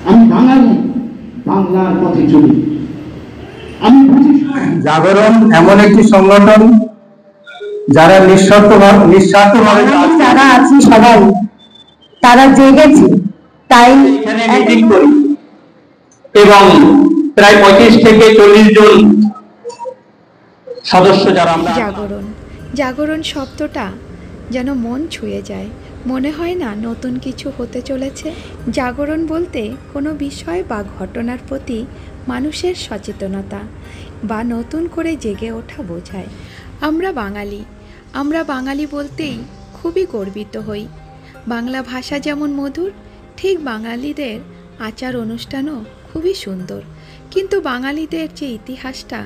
আমি বাঙালি, বাংলার পথে চলি। আমি বুঝি জাগরণ এমন একটি সংগঠন যারা নিঃস্বার্থভাবে যারা আছি সবাই তারা জেগেছে, তাই এখানে মিটিং করি এবং প্রায় 35 থেকে 40 জন সদস্য যারা আমরা। জাগরণ শব্দটা যেন মন ছুঁয়ে যায়, মনে হয় না নতুন কিছু হতে চলেছে। জাগরণ বলতে কোনো বিষয় বা ঘটনার প্রতি মানুষের সচেতনতা বা নতুন করে জেগে ওঠা বোঝায়। আমরা বাঙালি বলতেই খুবই গর্বিত হই। বাংলা ভাষা যেমন মধুর, ঠিক বাঙালিদের আচার অনুষ্ঠানও খুবই সুন্দর। কিন্তু বাঙালিদের যে ইতিহাসটা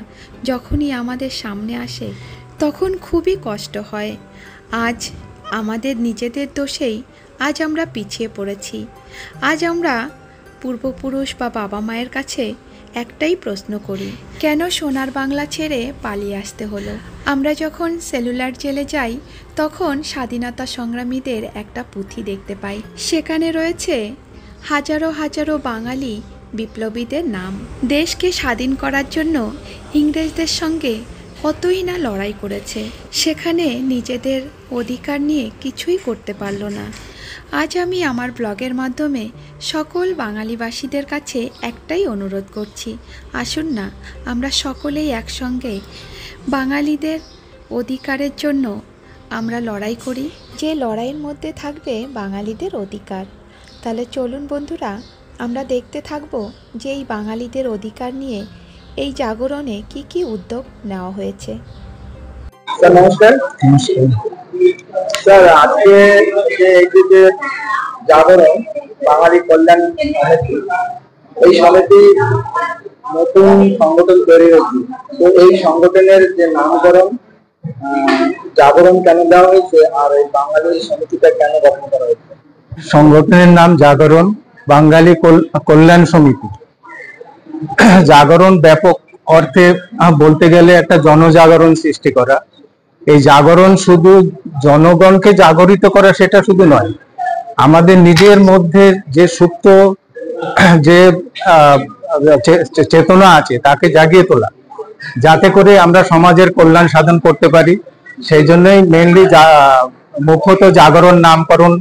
যখনই আমাদের সামনে আসে তখন খুবই কষ্ট হয়। আজ আমাদের নিজেদের দোষেই আজ আমরা পিছিয়ে পড়েছি। আজ আমরা পূর্বপুরুষ বা বাবা মায়ের কাছে একটাই প্রশ্ন করি, কেন সোনার বাংলা ছেড়ে পালিয়ে আসতে হলো? আমরা যখন সেলুলার জেলে যাই তখন স্বাধীনতা সংগ্রামীদের একটা পুঁথি দেখতে পাই। সেখানে রয়েছে হাজারো হাজারো বাঙালি বিপ্লবীদের নাম। দেশকে স্বাধীন করার জন্য ইংরেজদের সঙ্গে কতই না লড়াই করেছে, সেখানে নিজেদের অধিকার নিয়ে কিছুই করতে পারল না। আজ আমি আমার ব্লগের মাধ্যমে সকল বাঙালিবাসীদের কাছে একটাই অনুরোধ করছি, আসুন না আমরা সকলেই একসঙ্গে বাঙালিদের অধিকারের জন্য আমরা লড়াই করি। যে লড়াইয়ের মধ্যে থাকবে বাঙালিদের অধিকার। তাহলে চলুন বন্ধুরা, আমরা দেখতে থাকব যে এই বাঙালিদের অধিকার নিয়ে এই জাগরণে কি কি উদ্যোগ নেওয়া হয়েছে। স্যার নমস্কার। স্যার আজকে যে জাগরণ বাঙালি কল্যাণ সমিতি, এই সমিতি নতুন সংগঠন তৈরি হয়েছে, তো এই সংগঠনের যে নামকরণ জাগরণ কেন দেওয়া হয়েছে আর এই বাঙালি সমিতিটা কেন গঠন করা হয়েছে? সংগঠনের নাম জাগরণ বাঙালি কল্যাণ সমিতি। জাগরণ ব্যাপক অর্থে বলতে গেলে একটা জনজাগরণ সৃষ্টি করা। এই জাগরণ শুধু জনগণকে জাগরিত করা সেটা শুধু নয়, আমাদের নিজের মধ্যে যে সুপ্ত যে চেতনা আছে তাকে জাগিয়ে তোলা, যাতে করে আমরা সমাজের কল্যাণ সাধন করতে পারি। সেই জন্যই মেইনলি মুখ্যত জাগরণ নামকরণ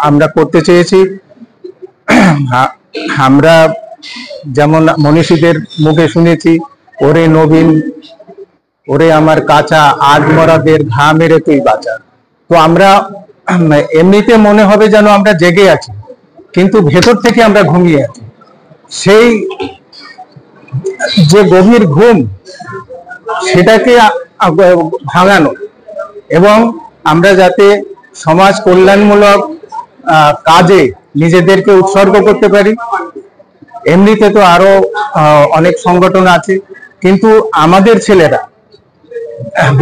আমরা করতে চেয়েছি। আমরা যেমন মনীষীদের মুখে শুনেছি, ওরে নবীন ওরে আমার কাঁচা আজ মরাদের ঘা মেরে তুই বাঁচা। তো আমরা এমনিতে মনে হবে যেন আমরা জেগে আছি, কিন্তু ভেতর থেকে আমরা ঘুমিয়ে আছি। সেই যে গভীর ঘুম সেটাকে ভাঙানো এবং আমরা যাতে সমাজ কল্যাণমূলক কাজে নিজেদেরকে উৎসর্গ করতে পারি। এমনিতে তো আরো অনেক সংগঠন আছে, কিন্তু আমাদের ছেলেরা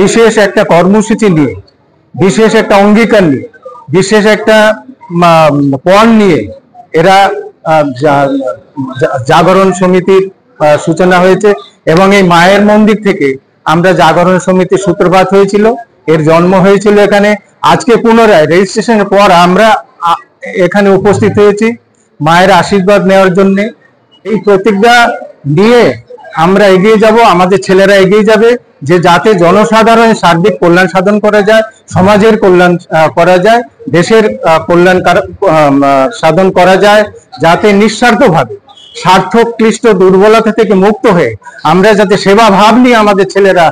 বিশেষ একটা কর্মসূচি নিয়ে, বিশেষ একটা অঙ্গীকার নিয়ে, বিশেষ একটা পণ নিয়ে এরা জাগরণ সমিতির সূচনা হয়েছে এবং এই মায়ের মন্দির থেকে আমরা জাগরণ সমিতির সূত্রপাত হয়েছিল, এর জন্ম হয়েছিল এখানে। আজকে পুনরায় রেজিস্ট্রেশনের পর আমরা এখানে উপস্থিত হয়েছি মায়ের আশীর্বাদ নেওয়ার জন্য। এই প্রতিজ্ঞা নিয়ে আমরা এগিয়ে যাব, আমাদের ছেলেরা এগিয়ে যাবে, যে যাতে জনসাধারণের সার্বিক কল্যাণ সাধন করা যায়, সমাজের কল্যাণ করা যায়, দেশের কল্যাণ সাধন করা যায়, যাতে নিঃস্বার্থভাবে স্বার্থ ক্লিষ্ট দুর্বলতা থেকে মুক্ত হয়ে আমরা যাতে সেবা ভাব নিয়ে আমাদের ছেলেরা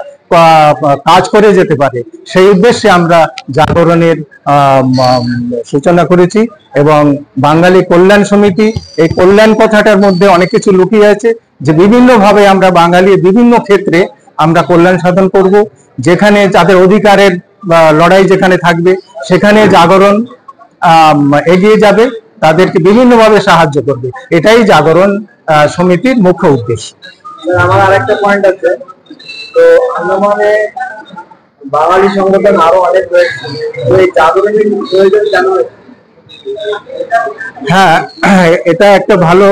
কাজ করে যেতে পারে, সেই উদ্দেশ্যে আমরা জাগরণের সূচনা করেছি। এবং বাঙালি কল্যাণ সমিতি, এই কল্যাণ কথাটার মধ্যে অনেক কিছু লুকিয়ে আছে, যে বিভিন্ন ভাবে আমরা বাঙালি বিভিন্ন ক্ষেত্রে আমরা কল্যাণ সাধন করব। যেখানে যাদের অধিকারের লড়াই যেখানে থাকবে সেখানে জাগরণ এগিয়ে যাবে, তাদেরকে বিভিন্নভাবে সাহায্য করবে। এটাই জাগরণ সমিতির মুখ্য উদ্দেশ্য। আমার আরেকটা পয়েন্ট আছে, তো আন্দামানে বাঙালি সংগঠন আরো অনেক রয়েছে, তো এই জাগরণের প্রয়োজন কেন? হ্যাঁ, এটা একটা ভালো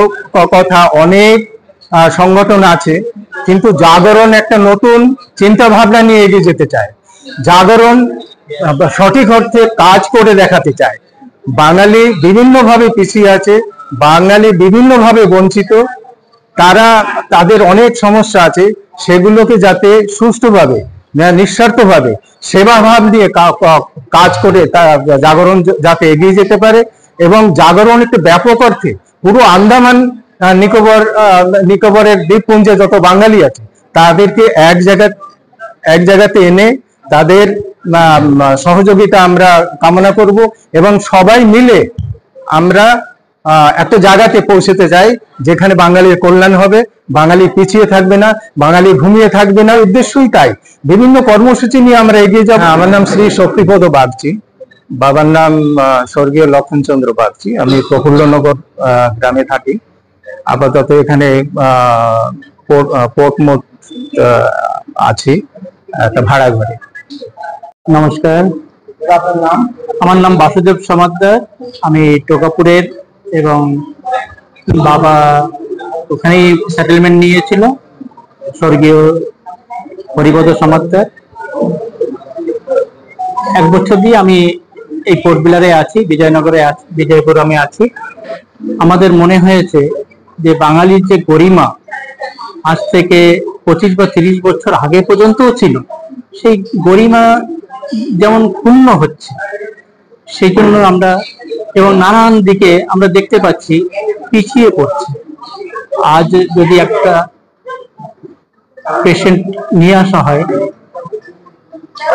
কথা। অনেক সংগঠন আছে, কিন্তু জাগরণ একটা নতুন চিন্তা ভাবনা নিয়ে এগিয়ে যেতে চায়। জাগরণ সঠিক অর্থে কাজ করে দেখাতে চায়। বাঙালি বিভিন্নভাবে পিছিয়ে আছে, বাঙালি বিভিন্নভাবে বঞ্চিত, তারা তাদের অনেক সমস্যা আছে, সেগুলোকে যাতে সুষ্ঠুভাবে নিঃস্বার্থভাবে সেবাভাব দিয়ে কাজ করে জাগরণ যাতে এগিয়ে যেতে পারে, এবং জাগরণ একটি ব্যাপক অর্থে পুরো আন্দামান নিকোবরের দ্বীপপুঞ্জে যত বাঙালি আছে তাদেরকে এক জায়গাতে এনে তাদের সহযোগিতা আমরা কামনা করব, এবং সবাই মিলে আমরা একটা জায়গাতে পৌঁছতে চাই যেখানে বাঙালির কল্যাণ হবে, বাঙালি পিছিয়ে থাকবে না, বাঙালি ঘুমিয়ে থাকবে না। উদ্দেশ্যই তাই, বিভিন্ন কর্মসূচি নিয়ে আমরা এগিয়ে যাব। আমার নাম শ্রী শক্তিপদ বাগচি, বাবার নাম স্বর্গীয় লক্ষণচন্দ্র বাগচি। আমি প্রফুল্লনগর গ্রামে থাকি, আপাতত এখানে পোর্টমোট আছি একটা ভাড়া ঘরে। নমস্কার, আপনার নাম? আমার নাম বাসুদেব সমাদ্দার, আমি টোকাপুরের, এবং বাবা ওখানেই সেটেলমেন্ট নিয়েছিল, স্বর্গীয় হরিপদ সমাদ্দার। 1 বছর দিয়ে আমি এই পোর্ট বিলারে আছি, বিজয়নগরে আছি, বিজয়পুর আমি আছি। আমাদের মনে হয়েছে যে বাঙালির যে গরিমা আজ থেকে 25 বা 30 বছর আগে পর্যন্তও ছিল, সেই গরিমা যেমন ক্ষুণ্ণ হচ্ছে, সেই জন্য আমরা এবং নানান দিকে আমরা দেখতে পাচ্ছি পিছিয়ে পড়ছে। আজ যদি একটা পেশেন্ট নিয়ে আসা হয়,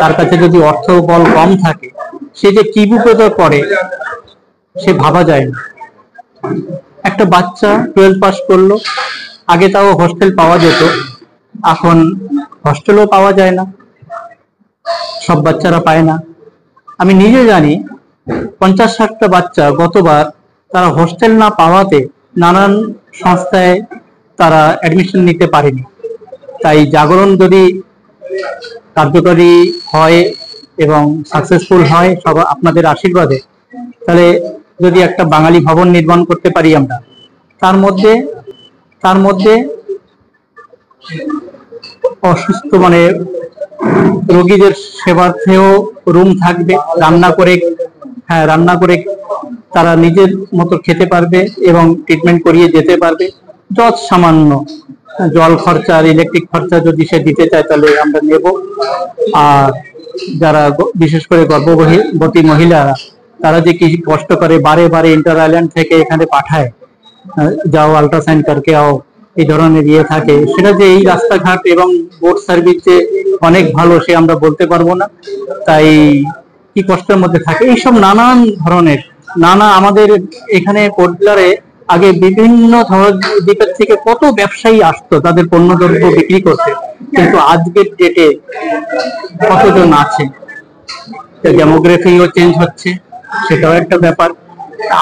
তার কাছে যদি অর্থ বল কম থাকে, সে যে কি বিপদে পড়ে সে ভাবা যায় না। একটা বাচ্চা 12 পাস করলো, আগে তাও হোস্টেল পাওয়া যেত, এখন হোস্টেলও পাওয়া যায় না, সব বাচ্চারা পায় না। আমি নিজে জানি 50-60টা বাচ্চা গতবার তারা হোস্টেল না পাওয়াতে নানান সংস্থায় তারা অ্যাডমিশন নিতে পারেনি। তাই জাগরণ যদি কার্যকরী হয় এবং সাকসেসফুল হয় সব আপনাদের আশীর্বাদে, তাহলে যদি একটা বাঙালি ভবন নির্মাণ করতে পারি আমরা, তার মধ্যে অসুস্থ মানে রোগীদের সেবার্থেও রুম থাকবে, রান্না করে তারা নিজের মতো খেতে পারবে এবং ট্রিটমেন্ট করিয়ে যেতে পারবে। যত সামান্য জল খরচা আর ইলেকট্রিক খরচা যদি সে দিতে চায় তাহলে আমরা নেব। আর যারা বিশেষ করে গর্ভবতী মহিলারা, তারা যে কি কষ্ট করে বারে বারে ইন্টার আইল্যান্ড থেকে এখানে পাঠায়, যাও আল্ট্রাসাউন্ড করকে আও, এই ধরনের থাকে, সেটা যে এই রাস্তাঘাট এবং বোট সার্ভিস যে অনেক ভালো সে আমরা বলতে পারবো না। তাই কি কষ্টের মধ্যে থাকে, এইসব নানান ধরনের আমাদের এখানে পোর্টব্লেয়ারে আগে বিভিন্ন দিকের থেকে কত ব্যবসায়ী আসতো তাদের পণ্যদ্রব্য বিক্রি করতে, কিন্তু আজকের ডেটে কতজন আছে, ডেমোগ্রাফিও চেঞ্জ হচ্ছে, সেটাও একটা ব্যাপার।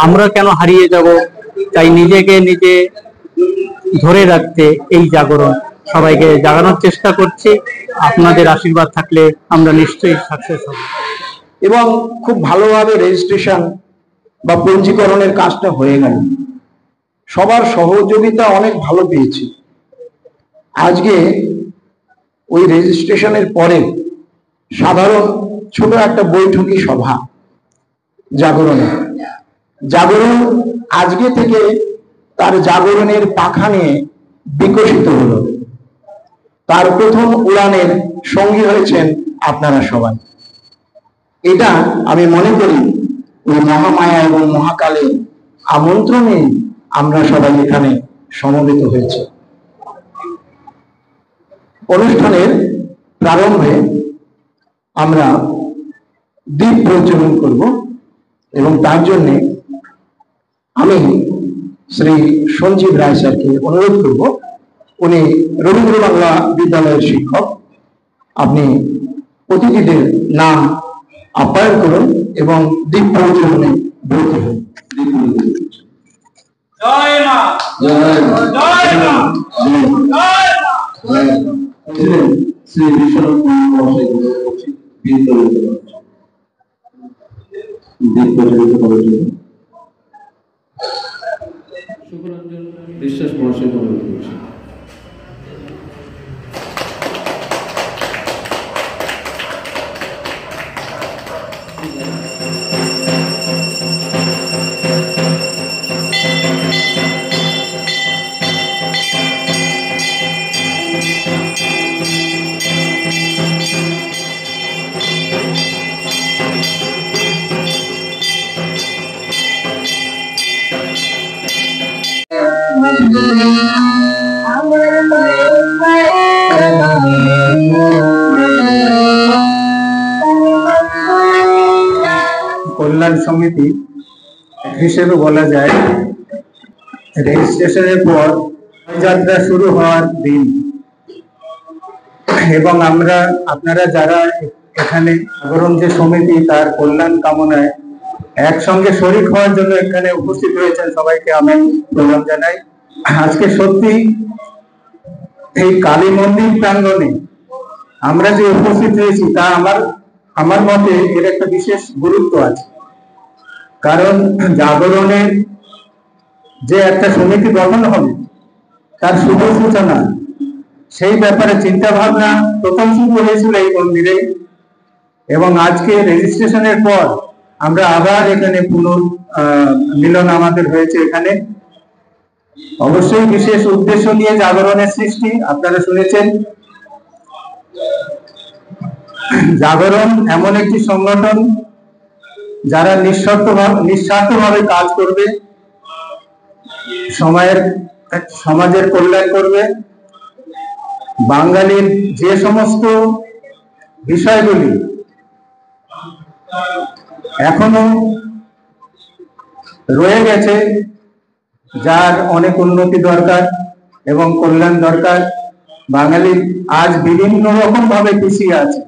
আমরা কেন হারিয়ে যাব? তাই নিজেকে নিজে ধরে রাখতে এই জাগরণ, সবাইকে জাগানোর চেষ্টা করছি। আপনাদের আশীর্বাদ থাকলে আমরা নিশ্চয়ই সাকসেস হব। এবং খুব ভালোভাবে রেজিস্ট্রেশন বা পঞ্জীকরণের কাজটা হয়ে গেল, সবার সহযোগিতা অনেক ভালো পেয়েছি। আজকে ওই রেজিস্ট্রেশনের পরে সাধারণ ছোট একটা বৈঠকি সভা জাগরণ আজকে থেকে তার জাগরণের পাখা নিয়ে বিকশিত হলো। তার প্রথম উড়ানের সঙ্গী হয়েছেন আপনারা সবাই। এটা আমি মনে করি ওই মহামায়া এবং মহাকালের আমন্ত্রণে আমরা সবাই এখানে সমবেত হয়েছে। অনুষ্ঠানের প্রারম্ভে আমরা দীপ প্রজ্বলন করব, এবং তার জন্য আমি শ্রী সঞ্জীব রায় স্যারকে অনুরোধ করব, উনি রবীন্দ্র বাংলা বিদ্যালয়ের শিক্ষক, আপনি অতিথিদের নাম আপ্যায়ন করুন এবং দীপ প্রজ্বলনে ব্রতী হন। জয় মা, জয় মা, জয় মা, জয় মা। শ্রী বিশ্বনাথ মহাশয় বিশ্বাস মহাশয় অনুরোধ করছি। কল্যাণ সমিতি হিসেবে বলা যায় রেজিস্ট্রেশনের পর যাত্রা শুরু হওয়ার দিন, এবং আপনারা যারা এখানে জাগরণ যে সমিতি তার কল্যাণ কামনায় একসঙ্গে শরীক হওয়ার জন্য এখানে উপস্থিত হয়েছেন, সবাইকে আমি প্রণাম জানাই। আজকে সত্যি এই কালী মন্দির প্রাঙ্গণে আমরা যে উপস্থিত হয়েছি তা আমার মতে এর একটা বিশেষ গুরুত্ব আছে। কারণ জাগরণের যে একটা সমিতি গঠন হবে তার শুভ সূচনা, সেই ব্যাপারে চিন্তা ভাবনা প্রথম শুরু হয়েছিল এই মন্দিরে, এবং আজকে রেজিস্ট্রেশনের পর আমরা আবার এখানে মিলন আমাদের হয়েছে। এখানে অবশ্যই বিশেষ উদ্দেশ্য নিয়ে জাগরণের সৃষ্টি। আপনারা শুনেছেন জাগরণ এমন একটি সংগঠন যারা নিঃস্বার্থভাবে কাজ করবে, সমাজের কল্যাণ করবে। বাঙালির যে সমস্ত বিষয়গুলি এখনো রয়ে গেছে, যার অনেক উন্নতি দরকার এবং কল্যাণ দরকার, বাঙালি আজ বিভিন্ন রকম ভাবে পিছিয়ে আছে।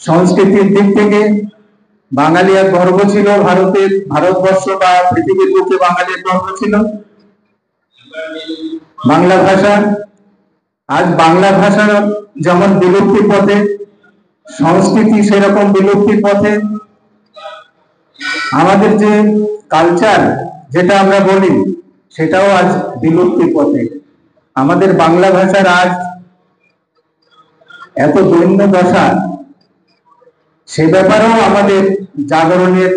সংস্কৃতির দিক থেকে বাঙালি এক গর্ব ছিল, ভারতবর্ষ বা পৃথিবীর বুকে বাঙালির গর্ব ছিল। বাংলা ভাষা, আজ বাংলা ভাষা যেমন বিলুপ্তির পথে, সংস্কৃতি সেরকম বিলুপ্তির পথে। আমাদের যে কালচার যেটা আমরা বলি সেটাও আজ বিলুপ্তির পথে। আমাদের বাংলা ভাষার আজ এত দৈন্য দশা, সে ব্যাপারেও আমাদের জাগরণের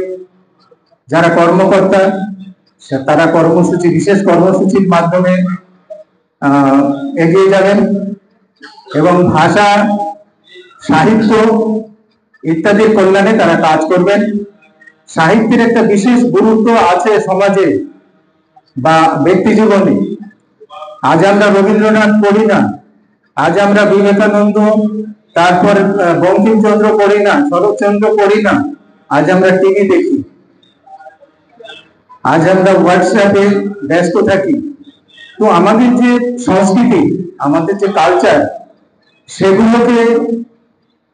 যারা কর্মকর্তা তারা বিশেষ কর্মসূচির মাধ্যমে এগিয়ে যাবেন, এবং ভাষা, সাহিত্য ইত্যাদির কল্যাণে তারা কাজ করবেন। সাহিত্যের একটা বিশেষ গুরুত্ব আছে সমাজে বা ব্যক্তি জীবনে। আজ আমরা রবীন্দ্রনাথ পড়ি না, আজ আমরা বিবেকানন্দ, তারপর বঙ্কিমচন্দ্র পড়ি না, শরৎচন্দ্র পড়ি না, আজ আমরা টিভি দেখি, আজ আমরা হোয়াটসঅ্যাপে ব্যস্ত থাকি। তো আমাদের যে সংস্কৃতি, আমাদের যে কালচার, সেগুলোকে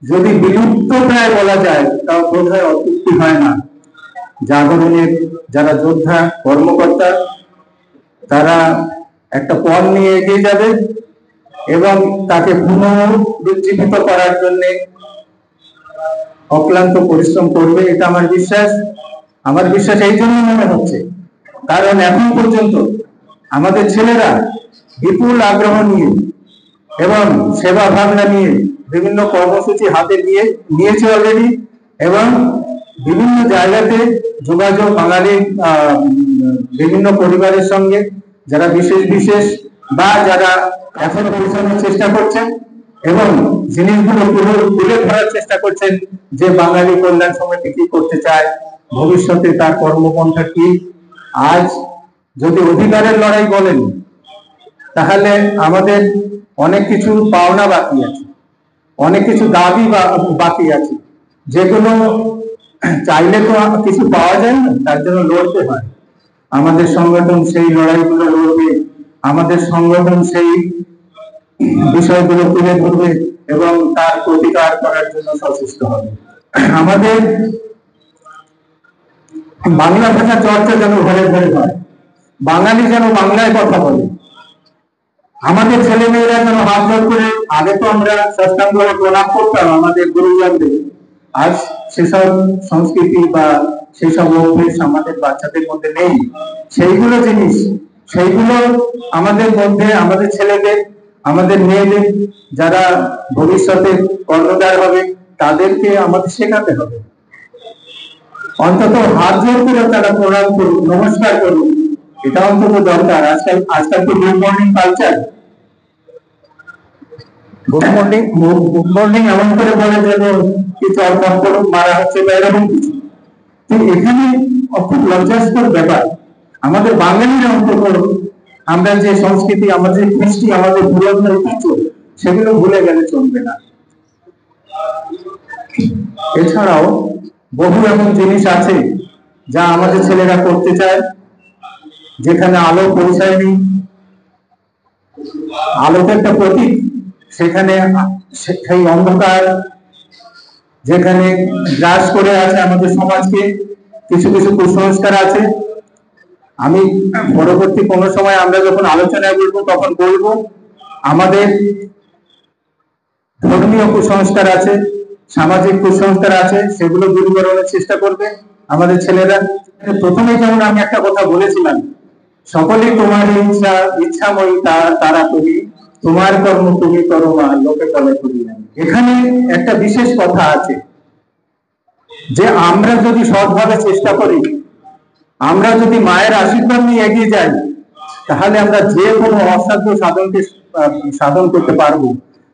যদি বিলুপ্ত প্রায় বলা যায় তাও বোধহয় অত্যুক্তি হয় না। জাগরণের যারা যোদ্ধা কর্মকর্তা তারা একটা পণ নিয়ে এগিয়ে যাবে এবং তাকে পুনরুজ্জীবিত করার জন্য অক্লান্ত পরিশ্রম করবে, এটা আমার বিশ্বাস। আমার বিশ্বাস এই জন্য মনে হচ্ছে কারণ এখন পর্যন্ত আমাদের ছেলেরা বিপুল আগ্রহ নিয়ে এবং সেবা ভাবনা নিয়ে বিভিন্ন কর্মসূচি হাতে নিয়েছে অলরেডি, এবং বিভিন্ন জায়গাতে যোগাযোগ বাঙালির বিভিন্ন পরিবারের সঙ্গে যারা বিশেষ বা যারা এখনো পৌঁছানোর চেষ্টা করছেন এবং জিনিসগুলো তুলে ধরার চেষ্টা করছেন যে বাঙালি কল্যাণ সমিতি কি করতে চায়, ভবিষ্যতে তার কর্মপন্থা কি। আজ যদি অধিকারের লড়াই বলেন তাহলে আমাদের অনেক কিছু পাওনা বাকি আছে, অনেক কিছু দাবি বাকি আছে, যেগুলো চাইলে তো কিছু পাওয়া যায় না, তার জন্য লড়তে হয়। আমাদের সংগঠন সেই লড়াইগুলো লড়বে, আমাদের সংগঠন সেই বিষয়গুলো তুলে ধরবে এবং তার প্রতিকার করার জন্য সচেষ্ট হবে। আমাদের বাংলা ভাষা চর্চা যেন ঘরে ঘরে হয়, বাঙালি যেন বাংলায় কথা বলে, আমাদের ছেলে মেয়েরা যেন হাত জোর করে, আগে তো আমরা সাষ্টাঙ্গ প্রণাম করতাম আমাদের গুরুজনদের, আজ সেসব সংস্কৃতি বা সেসব অভ্যেস আমাদের বাচ্চাদের মধ্যে নেই। সেইগুলো জিনিস, সেইগুলো আমাদের মধ্যে, আমাদের ছেলেদের, আমাদের মেয়েদের যারা ভবিষ্যতে কর্ণধার হবে তাদেরকে আমাদের শেখাতে হবে। অন্তত হাত জোর করে তারা প্রণাম করুন, নমস্কার করুন, এটা অন্তত দরকার। আজকাল তো good morning culture, good morning এমন করে বলে যেন কিছু মারা হচ্ছে বা এরকম কিছু। তো এখানে খুব লজ্জাস্কর ব্যাপার। আমাদের বাঙালিরা অন্তত আমরা যে সংস্কৃতি, আমাদের কৃষ্টি, আমাদের পুরাতন ঐতিহ্য, সেগুলো ভুলে গেলে চলবে না। এছাড়াও বহু এমন জিনিস আছে যা আমাদের ছেলেরা করতে চায়, যেখানে আলো পৌঁছায়নি। আলো তো একটা প্রতীক, সেখানে সেই অন্ধকার যেখানে গ্রাস করে আছে আমাদের সমাজকে, কিছু কিছু কুসংস্কার আছে। আমি পরবর্তী কোনো সময় আমরা যখন আলোচনায় বলবো তখন বলবো আমাদের ধর্মীয় কুসংস্কার আছে, সামাজিক কুসংস্কার আছে, সেগুলো দূরীকরণের চেষ্টা করবে আমাদের ছেলেরা। প্রথমে যেমন আমি একটা কথা বলেছিলাম, সকলেই তোমার ইচ্ছাময়ী তারা তুমি, তোমার কর্ম তুমি করো মা, লোকে বলে করি না। এখানে একটা বিশেষ কথা আছে যে আমরা যদি সৎভাবে চেষ্টা করি, আমরা যদি মায়ের আশীর্বাদ নিয়ে এগিয়ে যাই, তাহলে আমরা যে কোনো অসাধ্য সাধনকে সাধন করতে পারবো।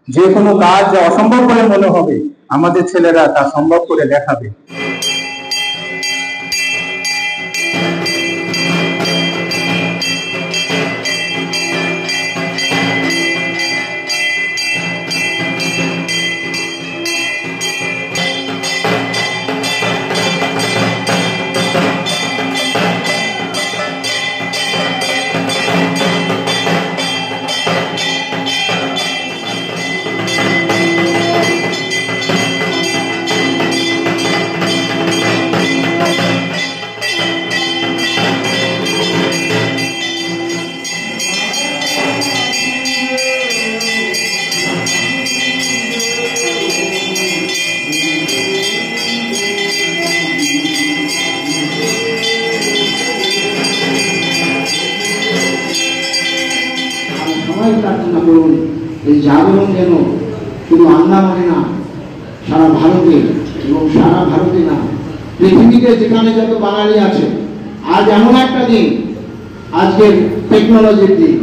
যে কোনো কাজ যা অসম্ভব বলে মনে হবে, আমাদের ছেলেরা তা সম্ভব করে দেখাবে। প্রার্থনা করুন এই জাগরণ যেন শুধু আন্দামানে না, সারা ভারতে, এবং সারা ভারতে না, পৃথিবীতে যেখানে যত বাঙালি আছে। আজ এমন একটা দিন, আজকের টেকনোলজির দিন,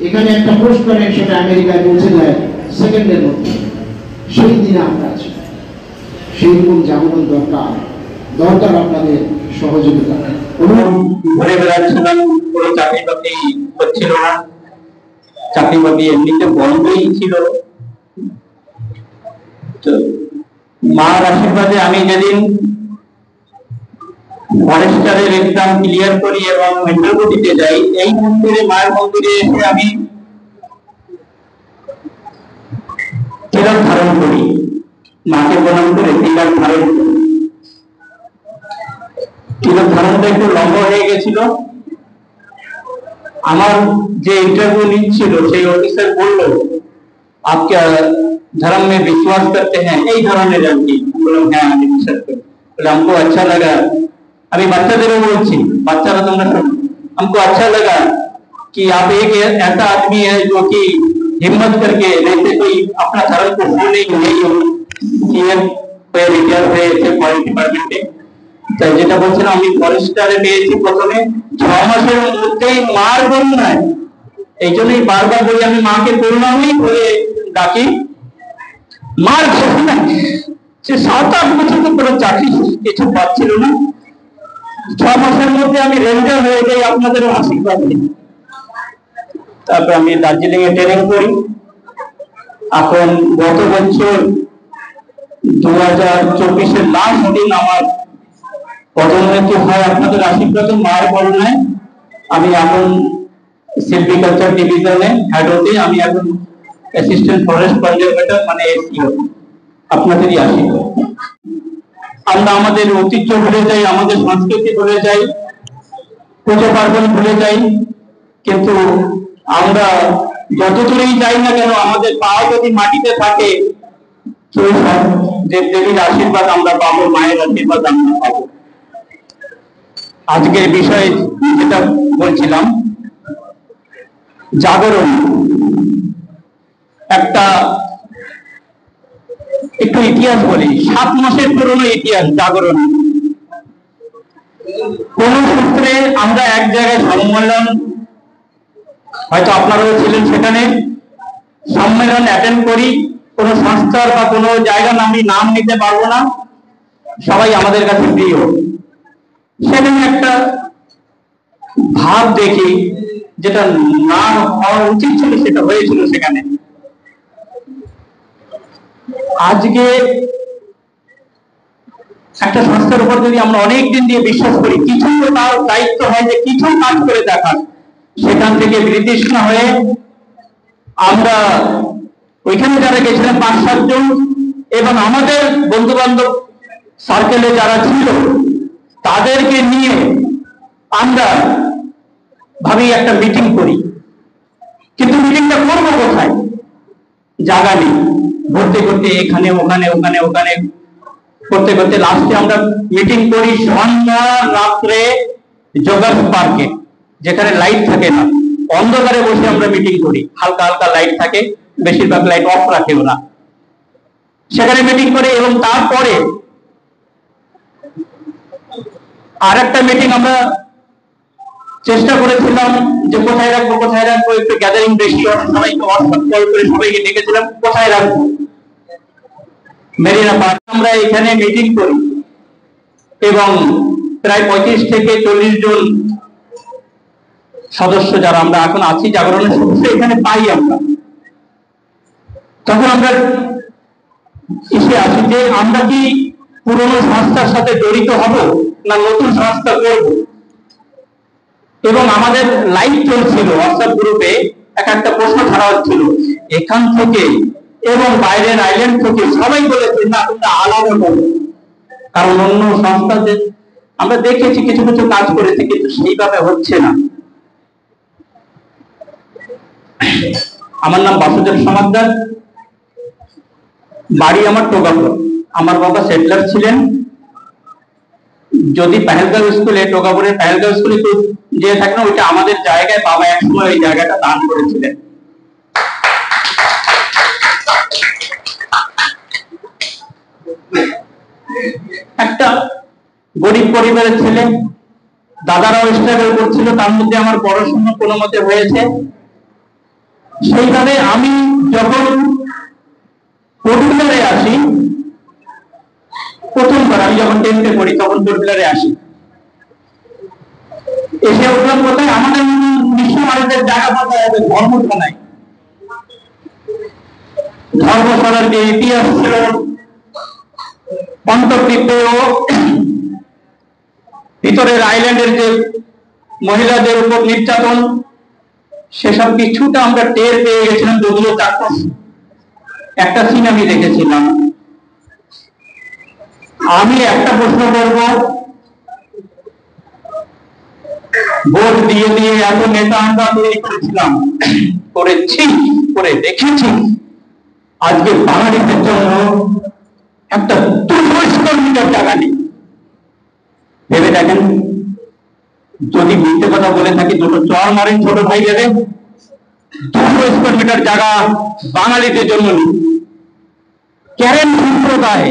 এখানে একটা পোস্ট করেন, সেটা আমেরিকায় পৌঁছে যায় সেকেন্ডের মধ্যে। সেই দিনে আমরা আছি। সেই রকম জাগরণ দরকার আপনাদের সহযোগিতা। ঘুরে বেড়াচ্ছিলাম, কোনো চাকরি বাকরি হচ্ছিল না, চাকরি বাকরি এমনিতে বন্ধই ছিল। তো মার আশীর্বাদে আমি যেদিন ফরেস্টারের এক্সাম ক্লিয়ার করি এবং ইন্টারভিউ দিতে যাই, এই মন্দিরে, মায়ের মন্দিরে এসে আমি তিলক ধারণ করি, মাকে প্রণাম করে তিলক ধারণ করি। তিলক ধারণটা একটু লম্বা হয়ে গেছিল। আমার যে ইন্টারভিউ নিচ্ছিল সেই অফিসার বললো, আপকে धर्म में विश्वास करते हैं, এই ধরনের আর কি। বললাম হ্যাঁ আমি বিশ্বাস করি। বলে हमको अच्छा लगा, আমি বাচ্চাদেরও বলছি, বাচ্চারা তোমরা শোনো, हमको अच्छा लगा कि आप एक ऐसा आदमी है जो कि हिम्मत करके, जैसे कोई अपना धर्म को भूल नहीं सीएम पे रिटायर হয়েছে ফরেস্ট ডিপার্টমেন্টে। তাই যেটা বলছিলাম, আমি ফরেস্টারে পেয়েছি প্রথমে 6 মাসের মধ্যেই মার করুণায়। এই জন্যই বারবার বলি আমি মাকে করুণাময়ী বলে ডাকি। মার করুণায় সে 7-8 বছর তো কোনো চাকরি কিছু পাচ্ছিল না, 6 মাসের মধ্যে আমি রেঞ্জার হয়ে যাই আপনাদের আশীর্বাদ নিয়ে। তারপর আমি দার্জিলিং এ ট্রেনিং করি। এখন গত বছর 2024-এর লাস্ট দিন আমার পদোন্নতি হয় আপনাদের আশীর্বাদ, মায়ের করুণায়। আমি এখন সিলভিকালচার ডিভিশনে হেড হতে, আমি এখন অ্যাসিস্ট্যান্ট ফরেস্ট কনজারভেটর, মানে এসিও, আপনাদেরই আশীর্বাদ। আমরা আমাদের ঐতিহ্য ভুলে যাই, আমাদের সংস্কৃতি ভুলে যাই, পুজো পার্বণ ভুলে যাই, কিন্তু আমরা যত দূরেই যাই না কেন, আমাদের পা যদি মাটিতে থাকে, দেবদেবীর আশীর্বাদ আমরা পাবো, মায়ের আশীর্বাদ আমরা পাবো। আজকের বিষয়ে যেটা বলছিলাম, জাগরণ একটা একটু ইতিহাস বলি। 7 মাসের পুরনো ইতিহাস জাগরণ। কোন সূত্রে আমরা এক জায়গায় সম্মেলন, হয়তো আপনারাও ছিলেন সেখানে, সম্মেলন অ্যাটেন্ড করি। কোন সংস্থার বা কোনো জায়গার আমি নাম নিতে পারবো না, সবাই আমাদের কাছে প্রিয়। সেখানে একটা ভাব দেখি যেটা না হওয়া উচিত ছিল সেটা হয়েছিল সেখানে। আজকে একটা সংস্থার উপর যদি আমরা অনেক দিন দিয়ে বিশ্বাস করি, কিছু তো তার দায়িত্ব হয় যে কিছু কাজ করে দেখান। সেখান থেকে বিতৃষ্ণ হয়ে আমরা ওইখানে যারা গেছিলাম 5-7 জন, এবং আমাদের বন্ধু বান্ধব সার্কেলে যারা ছিল তাদেরকে নিয়ে আমরা ভাবি একটা মিটিং করি, কিন্তু মিটিংটা করবো কোথায়? জায়গা নেই। ঘুরতে ঘুরতে এখানে ওখানে ওখানে ওখানে করতে করতে লাস্টে আমরা মিটিং করি সন্ধ্যার রাত্রে জগার্স পার্কে, যেখানে লাইট থাকে না, অন্ধকারে বসে আমরা মিটিং করি। হালকা হালকা লাইট থাকে, বেশিরভাগ লাইট অফ রাখে ওরা। সেখানে মিটিং করে, এবং তারপরে আর একটা মিটিং আমরা চেষ্টা করেছিলাম যে কোথায় রাখবো একটু গ্যাদারিং বেশি, সবাইকে হোয়াটসঅ্যাপ কল করে সবাইকে ডেকেছিলাম কোথায় রাখবো। মেরিনা পার্ক আমরা এখানে মিটিং করি, এবং প্রায় 35 থেকে 40 জন সদস্য যারা আমরা এখন আছি জাগরণের সদস্য এখানে পাই আমরা। তখন আমরা এসে আসি যে আমরা কি পুরনো সংস্থার সাথে জড়িত হব না নতুন সংস্থা করব। এবং আমাদের লাইভ চলছিল হোয়াটসঅ্যাপ গ্রুপে, একটা প্রশ্ন ছাড়া হচ্ছিল এখান থেকে এবং বাইরের আইল্যান্ড থেকে সবাই বলেছে না তোমরা আলাদা করো, কারণ অন্য সংস্থাদের আমরা দেখেছি কিছু কিছু কাজ করেছে কিন্তু সেইভাবে হচ্ছে না। আমার নাম বাসুদেব সমাদ্দার, বাড়ি আমার টোগাপুর। আমার বাবা সেটলার ছিলেন। যদি পেহেলগাঁও স্কুলে, টোগাপুরের পেহেলগাঁও স্কুলে যে থাকে না, ওইটা আমাদের জায়গায় বাবা একসময় ওই জায়গাটা দান করেছিলেন। একটা গরিব পরিবারের ছেলে, দাদারাও স্ট্রাগল করছিল, তার মধ্যে আমার পড়াশোনা কোনো মতে হয়েছে। সেইভাবে আমি যখন কোটবিলারে আসি, প্রথমবার আমি যখন 10th পড়ি তখন কোটবিলারে আসি, এসে উঠলাম কোথায়? আমাদের বিশ্ব মানুষের জায়গা পাতা হবে ধর্মশালায়। ধর্মশালার যে ইতিহাস ছিল, অন্তর্বৃত্তেও ভিতরের আইল্যান্ডের যে মহিলাদের উপর নির্যাতন, সেসব কিছুটা আমরা টের পেয়ে গেছিলাম। যদিও একটা সিন আমি দেখেছিলাম। আমি একটা প্রশ্ন করব, ভোট দিয়ে দিয়ে এত নেতা আমরা তৈরি করেছিলাম, করে দেখেছি, আজকে বাঙালিদের জন্য একটা 200 স্কয়ার মিটার জায়গা নেই। ভেবে দেখেন, যদি মিথ্যে কথা বলে থাকি দুটো চর মারেন ছোট ভাই দেবে। 200 স্কয়ার মিটার জায়গা বাঙালিদের জন্য নেই। কেরেন সম্প্রদায়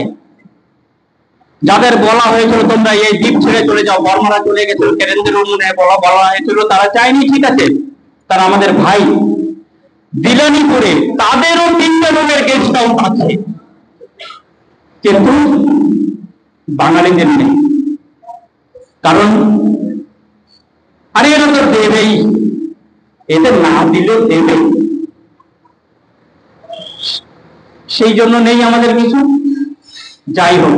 যাদের বলা হয়েছিল তোমরা এই দ্বীপ ছেড়ে চলে যাও, বর্মারা চলে গেছিল, কেরেনদের মনে বলা হয়েছিল, তারা চায়নি, ঠিক আছে, তারা আমাদের ভাই। দিলানিপুরে তাদেরও 3টে রুমের গেস্ট হাউস আছে, কিন্তু বাঙালিদের নেই। কারণ আরে এরা তো দেবেই, এদের না দিলেও দেবে, সেই জন্য নেই আমাদের কিছু। যাই হোক,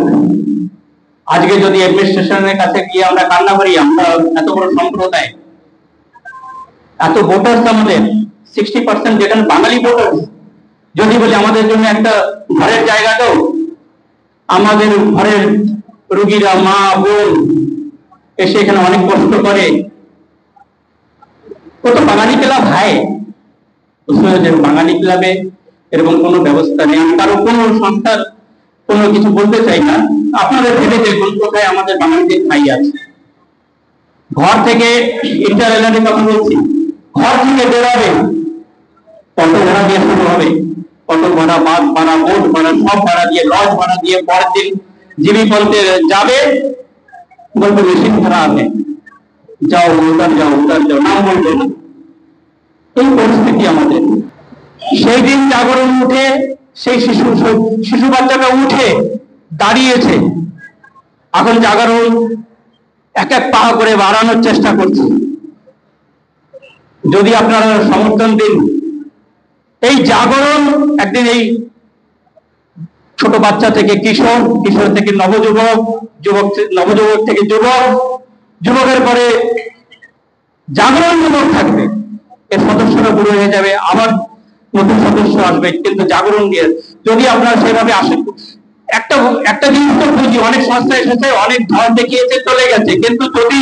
আজকে যদি অ্যাডমিনিস্ট্রেশনের কাছে গিয়ে আমরা কান্না করি, আমরা এত বড় সম্প্রদায়, এত ভোটার্স আমাদের 60%, যেখানে বাঙালি ভোটার্স, যদি বলি আমাদের জন্য একটা ঘরের জায়গা দাও, আমাদের ঘরের রুগীরা, মা বোন এসে এখানে অনেক কষ্ট করে, ও তো বাঙালি ক্লাব হয়, বাঙালি ক্লাবে এরকম কোনো ব্যবস্থা নেই। কারো কোনো সংস্থার কোনো কিছু বলতে চাই না, আপনারা ভেবে দেখুন কোথায় আমাদের বাঙালিদের ঠাঁই আছে। ঘর থেকে ইন্টার আইল্যান্ডের কথা বলছি, ঘর থেকে বেরোবে অটো ভাড়া দিয়ে শুরু হবে, অটো ভাড়া, বাস ভাড়া, বোট ভাড়া, সব ভাড়া দিয়ে, লজ ভাড়া দিয়ে, পরের দিন জিবি পন্থে যাবে, বলবে মেশিন ভাড়া আছে, যাও উতার যাও, নাম বলবে না। এই পরিস্থিতি আমাদের। সেই দিন জাগরণ উঠে, সেই শিশু বাচ্চাটা উঠে দাঁড়িয়েছে, এখন জাগরণ এক এক পা করে বাড়ানোর চেষ্টা করছে। যদি আপনারা সমর্থন দিন, এই জাগরণ একদিন এই ছোট বাচ্চা থেকে কিশোর, কিশোর থেকে নবযুবক, নবযুবক থেকে যুবক, যুবকের পরে জাগরণ যুবক থাকবে, এর সদস্যরা বুড়ো হয়ে যাবে, আবার নতুন সদস্য আসবে, কিন্তু জাগরণ দিয়ে যদি আপনারা সেভাবে আসেন। একটা একটা জিনিস তো বুঝি, অনেক সংস্থা এসেছে, অনেক ঢল দেখিয়েছে, চলে গেছে, কিন্তু যদি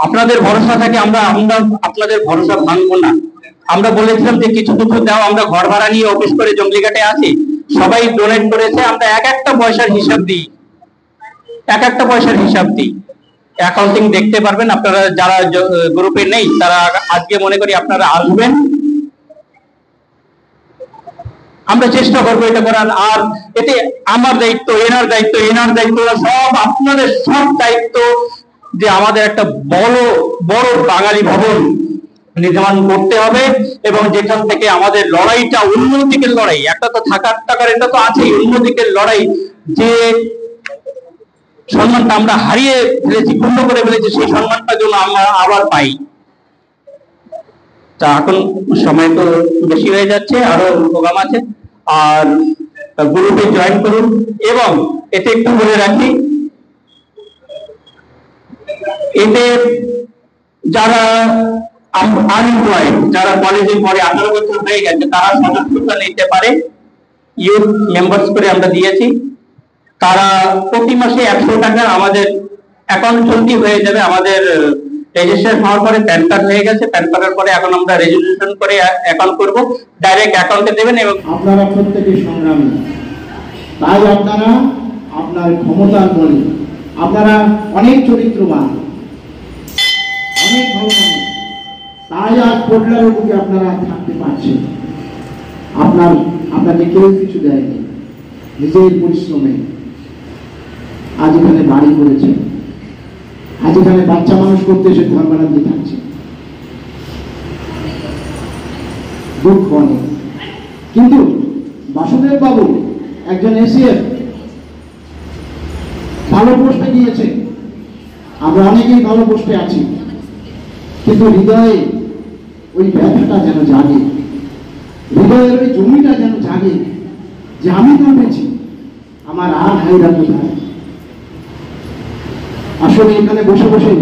আপনাদের ভরসা থাকে, আমরা আপনাদের ভরসা ভাঙবো না। আমরা বলেছিলাম যে কিছু দাও, আমরা ঘর ভাড়া নিয়ে অফিস করে জঙ্গলিঘাটে আছি, সবাই ডোনেট করেছে, আমরা এক একটা পয়সার হিসাব দিই, এক একটা পয়সার হিসাব দিই, অ্যাকাউন্টিং দেখতে পারবেন আপনারা যারা গ্রুপে নেই, তারা আজকে মনে করি আপনারা আসবেন, আমরা চেষ্টা করবো এটা করার। আর এতে আমার দায়িত্ব, এনার দায়িত্ব, এনার দায়িত্ব, সব আপনাদের সব দায়িত্ব যে আমাদের একটা বড় বড় বাঙালি ভবন নির্মাণ করতে হবে, এবং যেখান থেকে আমাদের লড়াইটা অন্যদিকের লড়াই, একটা তো থাকার টাকার এটা তো আছেই, অন্যদিকের লড়াই, যে সম্মানটা আমরা হারিয়ে ফেলেছি, পূর্ণ করে ফেলেছি, সেই সম্মানটা যেন আমরা আবার পাই। তা এখন সময় তো বেশি হয়ে যাচ্ছে, আরো প্রোগ্রাম আছে, আর গ্রুপে জয়েন করুন। এবং এতে একটু বলে রাখি, এতে যারা আনএমপ্লয়েড, যারা কলেজে পড়ে 18 বছর হয়ে গেছে, তারা সদস্যতা নিতে পারে, ইউথ মেম্বার্স করে আমরা দিয়েছি। তারা প্রতি মাসে 100 টাকা আমাদের অ্যাকাউন্ট চলতি হয়ে যাবে। আমাদের রেজিস্ট্রেশন হওয়ার পরে প্যান কার্ড হয়ে গেছে, প্যান কার্ডের পরে এখন আমরা রেজিস্ট্রেশন করে অ্যাকাউন্ট করব, ডাইরেক্ট অ্যাকাউন্টে দেবেন। এবং আপনারা প্রত্যেকে সংগ্রামী, তাই আপনারা আপনার ক্ষমতার বলে আপনারা অনেক চরিত্রবান, অনেক ভালো মানুষ, তাই আজ পোর্টলারের বুকে আপনারা থাকতে পারছেন। আপনাকে কেউ কিছু দেয়নি, নিজের পরিশ্রমে আজ এখানে বাড়ি করেছে, আজ এখানে বাচ্চা মানুষ করতে এসে ঘর ভাড়া দিয়ে থাকছে। দুঃখ অনেক, কিন্তু বাসুদেব বাবু একজন এসিএফ, ভালো পোস্টে গিয়েছে, আমরা অনেকেই ভালো পোস্টে আছি, কিন্তু হৃদয়ে ওই ব্যথাটা যেন জাগে, হৃদয়ের ওই জমিটা যেন জাগে, যে আমি কমেছি, আমার আর ভাইরা কোথায়। আসলে এখানে বসে বসে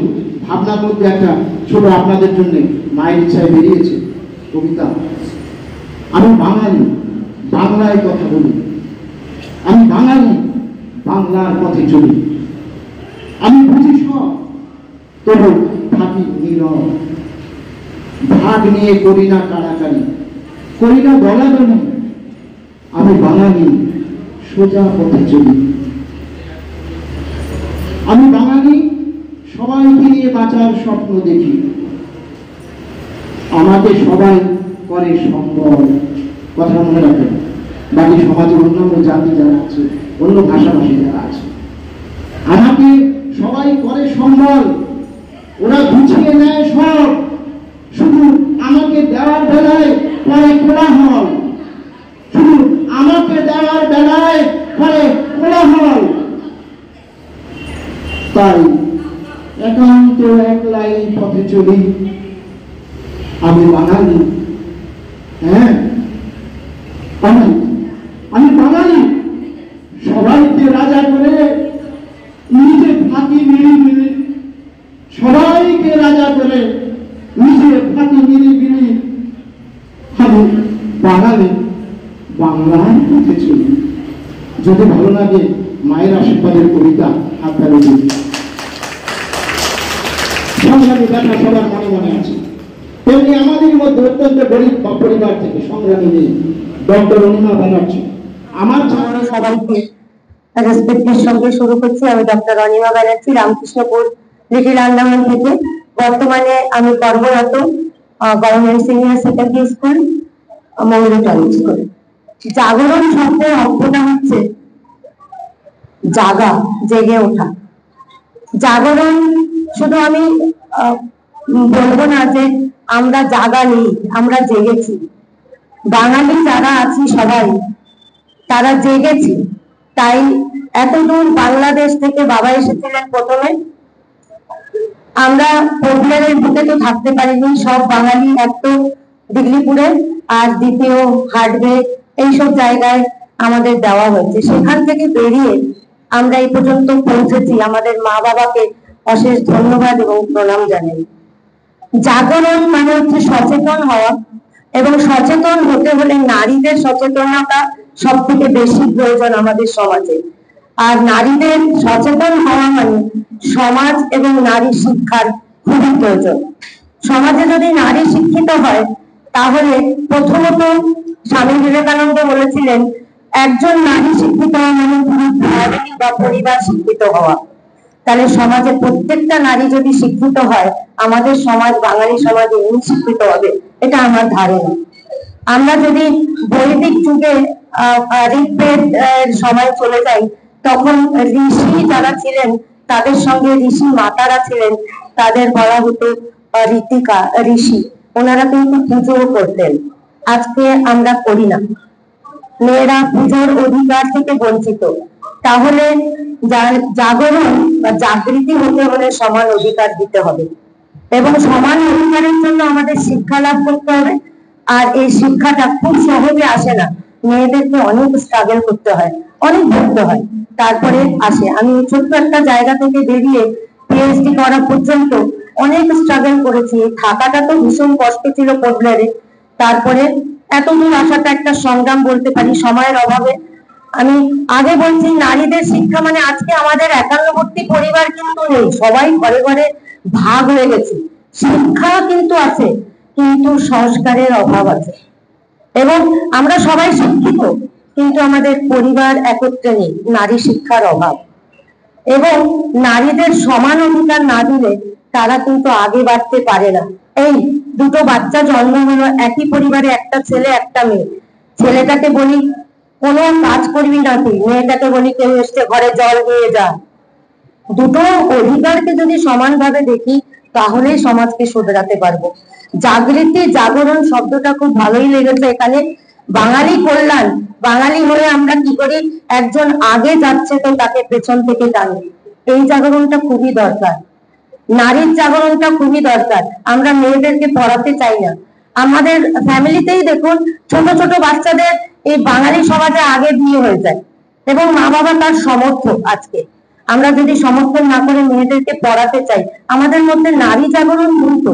ভাবনার মধ্যে একটা ছোট আপনাদের জন্য মায়ের ইচ্ছায় বেরিয়েছে কবিতা। আমি বাঙালি, বাংলায় কথা বলি, আমি বাঙালি, বাংলার পথে চলি, আমি বুঝি সব, তবু থাকি নীরব, ভাগ নিয়ে করি না কাড়াকাড়ি, করি না বলাবলি, আমি বাঙালি, সোজা পথে চলি। আমি বাঙালি, সবাইকে নিয়ে বাঁচার স্বপ্ন দেখি, আমাকে সবাই করে সম্বল। কথা মনে রাখেন, বাকি সমাজের অন্যান্য জাতি যারা আছে, অন্য ভাষাভাষী যারা আছে, আমাকে সবাই করে সম্বল, ওরা গুছিয়ে নেয় সব, শুধু আমাকে দেওয়ার বেলায় পরে কোলাহল, শুধু আমাকে দেওয়ার বেলায় পরে কোলাহল। তাই একান্ত একলাই পথে চলি, আমি বাঙালি, হ্যাঁ আমি বাঙালি, সবাইকে রাজা করে নিজে ফাঁকি নিরিবিলি, সবাইকে রাজা করে নিজে ফাঁকি নিরিবিলি, আমি বাঙালি, বাংলার পথে চলি। যদি ভালো লাগে মায়ের আশীর্বাদের কবিতা হাত তালে দিই। সংগ্রামী ব্যথা সবার মনে মনে আছে, তেমনি আমাদের মধ্যে অত্যন্ত গরিব পরিবার থেকে সংগ্রামী নেই ডক্টর অনিমা ব্যানার্জি। আমার সবাইকে রেসপেক্টের সঙ্গে শুরু করছি। আমি ডক্টর অনিমা ব্যানার্জি, রামকৃষ্ণপুর লিটিল আন্দামান থেকে। বর্তমানে আমি কর্মরত government senior secondary school, Mangalton school. জাগরণ শব্দের অর্থটা হচ্ছে জাগা, জেগে ওঠা। জাগরণ শুধু আমি বলবো না যে আমরা জাগা নেই, আমরা জেগেছি। বাঙালি যারা আছি সবাই তারা জেগেছি, তাই এতদূর বাংলাদেশ থেকে বাবা এসেছিলেন প্রথমে। আমরা পোর্টল্যান্ডের বুকে তো থাকতে পারেনি, সব বাঙালি এক তো দিগলিপুরে, আর দ্বিতীয় হাটবে, এইসব জায়গায় আমাদের দেওয়া হয়েছে। সেখান থেকে বেরিয়ে আমরা এই পর্যন্ত পৌঁছেছি। আমাদের মা বাবাকে অশেষ ধন্যবাদ এবং প্রণাম জানাই। জাগরণ মানে হচ্ছে সচেতন হওয়া, এবং সচেতন হতে হলে নারীদের সচেতনতা সব থেকে বেশি প্রয়োজন আমাদের সমাজে। আর নারীদের সচেতন হওয়া মানে সমাজ এবং নারী শিক্ষার খুবই প্রয়োজন। সমাজে যদি নারী শিক্ষিত হয়, তাহলে প্রথমত স্বামী বিবেকানন্দ বলেছিলেন, একজন নারী শিক্ষিত হওয়া মানে পুরো ফ্যামিলি বা পরিবার শিক্ষিত হওয়া। তাহলে সমাজে প্রত্যেকটা নারী যদি শিক্ষিত হয়, আমাদের সমাজ, বাঙালি সমাজ এমনি শিক্ষিত হবে, এটা আমার ধারণা। আমরা যদি বৈদিক যুগে ঋগ্বেদ সময় চলে যাই, তখন ঋষি যারা ছিলেন, তাদের সঙ্গে ঋষি মাতারা ছিলেন, তাদের বলা হতো ঋতিকা, ঋষি। ওনারা কিন্তু পুজোও করতেন, আজকে আমরা করি না। মেয়েরা পুজোর অধিকার থেকে বঞ্চিত। তাহলে জাগরণ বা জাগৃতি হতে হলে সমান অধিকার দিতে হবে, এবং সমান অধিকারের জন্য আমাদের শিক্ষা লাভ করতে হবে। আর এই শিক্ষাটা খুব সহজে আসে না, মেয়েদেরকে অনেক স্ট্রাগল করতে হয়, অনেক ভুগতে হয়, তারপরে আসে। আমি ছোট্ট একটা জায়গা থেকে বেরিয়ে পিএইচডি করা পর্যন্ত অনেক স্ট্রাগল করেছি। থাকাটা তো ভীষণ কষ্ট ছিল কোটব্লেয়ারে, তারপরে এত দূর আসাটা একটা সংগ্রাম বলতে পারি, সময়ের অভাবে। আমি আগে বলছি, নারীদের শিক্ষা মানে আজকে আমাদের 51টি পরিবার কিন্তু নেই, সবাই ঘরে ঘরে ভাগ হয়ে গেছে। শিক্ষা কিন্তু আছে, কিন্তু সংস্কারের অভাব আছে। এবং আমরা সবাই শিক্ষিত, কিন্তু আমাদের পরিবার একত্রে নেই, নারী শিক্ষার অভাব। এবং নারীদের সমান অধিকার না দিলে তারা কিন্তু আগে বাড়তে পারে না। এই দুটো বাচ্চা জন্ম হলো, একই পরিবারে, একটা ছেলে একটা মেয়ে। ছেলেটাকে বলি কোনো কাজ করবি না তুই, মেয়েটাকে বলি কেউ এসছে ঘরে জল নিয়ে যা। দুটো অধিকারকে যদি সমানভাবে দেখি, তাহলেই সমাজকে শুধরাতে পারবো। জাগৃতি, জাগরণ শব্দটা খুব ভালোই লেগেছে এখানে। বাঙালি কল্যাণ, বাঙালি হয়ে আমরা কি করি, একজন আগে যাচ্ছে তো তাকে পেছন থেকে টানি। এই জাগরণটা খুবই দরকার, নারীর জাগরণটা খুবই দরকার। আমরা মেয়েদেরকে পড়াতে চাই না। আমাদের ফ্যামিলিতেই দেখুন, ছোট ছোট বাচ্চাদের এই বাঙালি সমাজে আগে বিয়ে হয়ে যায়, এবং মা বাবা তার সমর্থক। আজকে আমরা যদি সমর্থন না করে মেয়েদেরকে পড়াতে চাই, আমাদের মধ্যে নারী জাগরণ দ্রুত।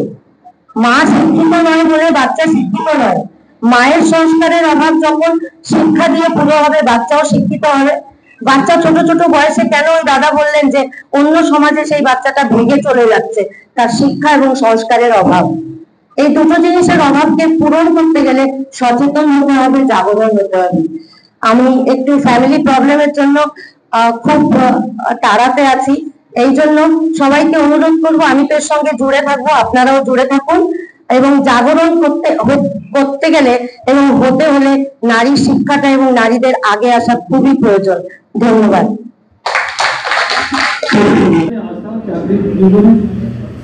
মা শিক্ষিত নয় বলে বাচ্চা শিক্ষিত নয়। মায়ের সংস্কারের অভাব যখন শিক্ষা দিয়ে পুরো হবে, বাচ্চাও শিক্ষিত হবে। বাচ্চা ছোট ছোট বয়সে, কেন ওই দাদা বললেন যে অন্য সমাজে সেই বাচ্চাটা ভেঙে চলে যাচ্ছে, তার শিক্ষা এবং সংস্কারের অভাব। এই দুটো জিনিসের অভাবকে পূরণ করতে গেলে সচেতন হতে হবে, জাগরণ হতে হবে। আমি একটু ফ্যামিলি প্রবলেমের জন্য খুব তাড়াতে আছি, এই জন্য সবাইকে অনুরোধ করবো, আমি তো এর সঙ্গে জুড়ে থাকবো, আপনারাও জুড়ে থাকুন। এবং জাগরণ করতে গেলে এবং হতে হলে নারী শিক্ষাটা এবং নারীদের আগে আসা খুবই প্রয়োজন। ধন্যবাদ।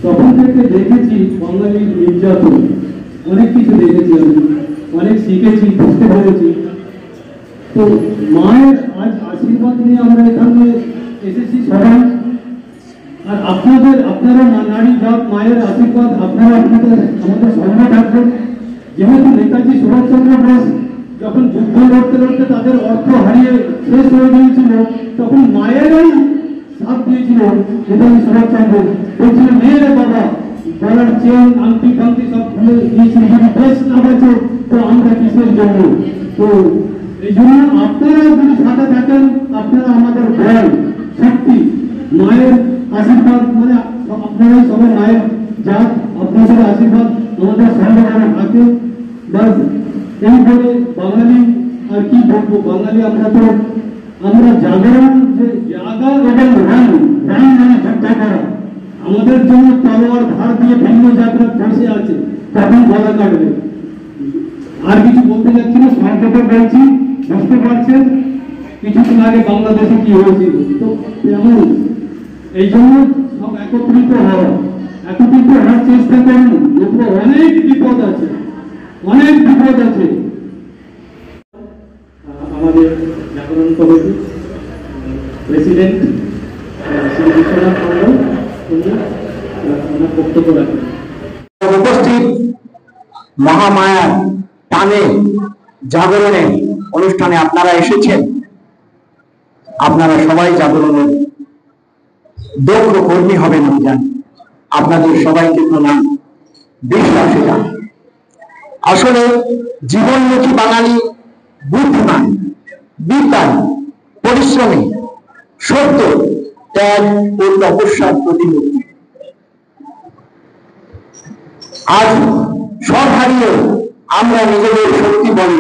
তখন থেকে দেখেছি বাঙালি নির্যাতন, অনেক কিছু দেখেছি, আমি অনেক শিখেছি, বুঝতে পেরেছি। তো মায়ের আজ আশীর্বাদ নিয়ে আমরা এখানে এসেছি সবাই। আর আপনারা নারী জাত, মায়ের আশীর্বাদ আপনারা আমাদের সঙ্গে থাকবেন। যেহেতু নেতাজি সুভাষচন্দ্র বোস যখন যুদ্ধ লড়তে লড়তে তাদের অর্থ হারিয়ে শেষ হয়ে গিয়েছিল, তখন মায়েরাই সাথ দিয়েছিল। নেতাজি সুভাষচন্দ্র বলছিল, মেয়েরে বাবা, গলার চেন, আংটি ফাংটি সব খুলে দিয়েছিল, যদি দেশ না বাঁচে তো আমরা কিসের জন্য। তো এই জন্য আপনারা যদি সাথে থাকেন, আপনারা আমাদের বল, শক্তি, মায়ের আশীর্বাদ, মানে আপনারাই সবাই মায়ের জাত, আপনাদের আশীর্বাদ আমাদের সঙ্গে থাকে। বাস এই বলে বাঙালি আর কি বলবো, বাঙালি আমরা জাগরণ, যে জাগা এবং রান মানে হত্যা করা। আমাদের জন্য তলোয়ার ধার দিয়ে ভিন্ন জায়গায় বসে আছে, তখন গলা কাটবে। আর কিছু বলতে যাচ্ছি না, সংক্ষেপে বলছি, বুঝতে পারছেন কিছুদিন আগে বাংলাদেশে কি হয়েছিল। তো তেমন এই জন্য সব একত্রিত হওয়ার চেষ্টা করুন। দেখবো অনেক বিপদ আছে, অনেক বিপদ আছে। আমাদের জাগরণ কমিটি প্রেসিডেন্ট শ্রী বিশ্বনাথ মন্ডল, উনি ওনার বক্তব্য রাখেন। মহামায়ার টানে জাগরণে অনুষ্ঠানে আপনারা এসেছেন। আপনারা সবাই জাগরণের দক্ষ কর্মী হবেন আমি জানি। আপনাদের সবাইকে প্রণাম, বিশ্বাস এটা। আসলে জীবনমুখী বাঙালি বুদ্ধিমান, বিদ্যান, পরিশ্রমী, সত্য, ত্যাগ ও তপস্যার প্রতিমূর্তি। আজ সব হারিয়ে আমরা নিজেদের শক্তি বলে